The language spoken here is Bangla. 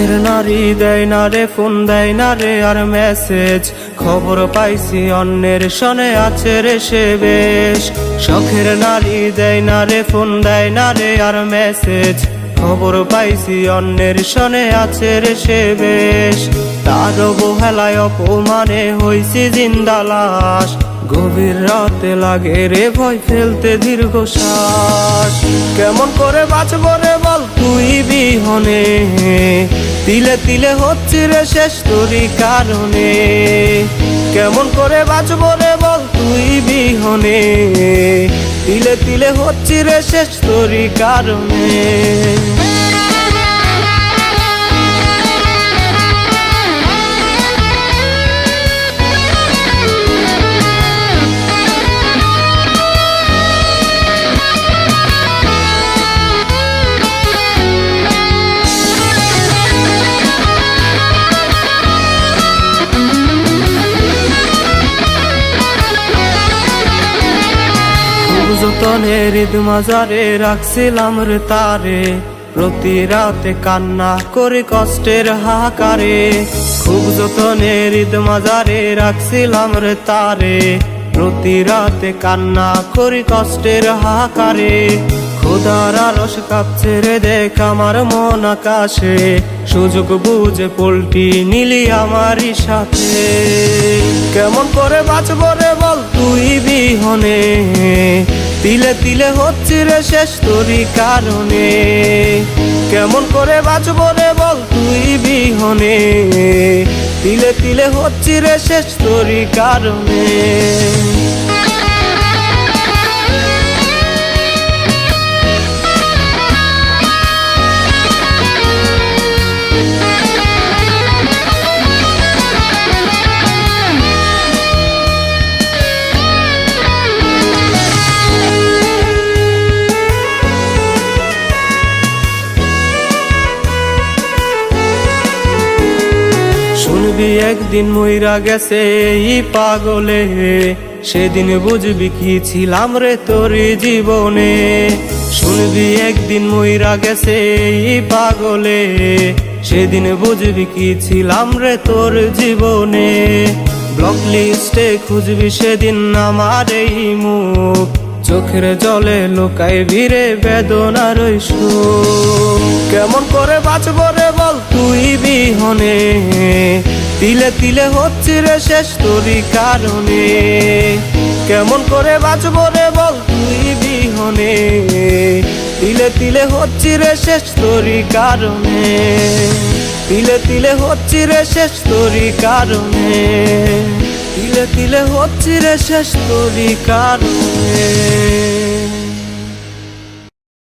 শখের নারী দেয় না রে ফোন, দেয় না রে আর মেসেজ, খবর পাইছি অন্যের সনে আছে রে সে বেশ। শখের নারী দেয় না রে ফোন, দেয় না রে আর মেসেজ, খবর পাইছি অন্যের সনে আছে রে সে বেশ। তার অবহেলায় অপমানে হইছি জিন্দা লাশ, গভীর রাতে লাগে রে ভয় ফেলতে দীর্ঘশ্বাস। কেমন করে বাঁচব রে বল তুই বিহনে, তিলে তিলে হচ্ছে রে শেষ তোরই কারণে। কেমন করে বাঁচব রে বল তুই বিহনে, তিলে তিলে হচ্ছে রে শেষ তোরই কারণে। যতনের ঈদ মাজারে রাখছিলাম রে তারে, প্রতি রাতে কান্না করে কষ্টের হাহাকারে। খুব যতনের ঈদ মাজারে রাখছিলাম রে তারে, প্রতি রাতে কান্না করে কষ্টের হাহাকারে। খোদার আরশ কাঁপছে রে দেখ আমার মন আকাশে, সুযোগ বুঝে পোল্টি নিলি আমারই সাথে। কেমন করে বাঁচব রে বল তুই বিহনে, তিলে তিলে হচ্ছে রে শেষ তোরই কারণে। কেমন করে বাঁচব রে বল তুই বিহনে, তিলে তিলে হচ্ছে রে শেষ তোরই কারণে। শুনবি একদিন মইরা গেছে এই পাগলে, সেদিন বুঝবি কি ছিলাম রে তোর জীবনে। শুনবি একদিন মইরা গেছে এই পাগলে, সেদিন বুঝবি কি ছিলাম রে তোর জীবনে। ব্লক লিস্টে খুঁজবি সেদিন আমার এই মুখ, চোখের জলে লোকায় ভিড়ে বেদনার সুখ। কেমন করে বাঁচব রে বল তুই বিহনে, তিলে তিলে হচ্ছে রে শেষ তোরই কারণে। কেমন করে বাঁচব রে বল তুই বিহনে, তিলে তিলে হচ্ছে রে শেষ তোরই কারণে। তিলে তিলে হচ্ছে রে শেষ তোরই কারণে, তিলে তিলে হচ্ছে রে শেষ তোরই কারণে।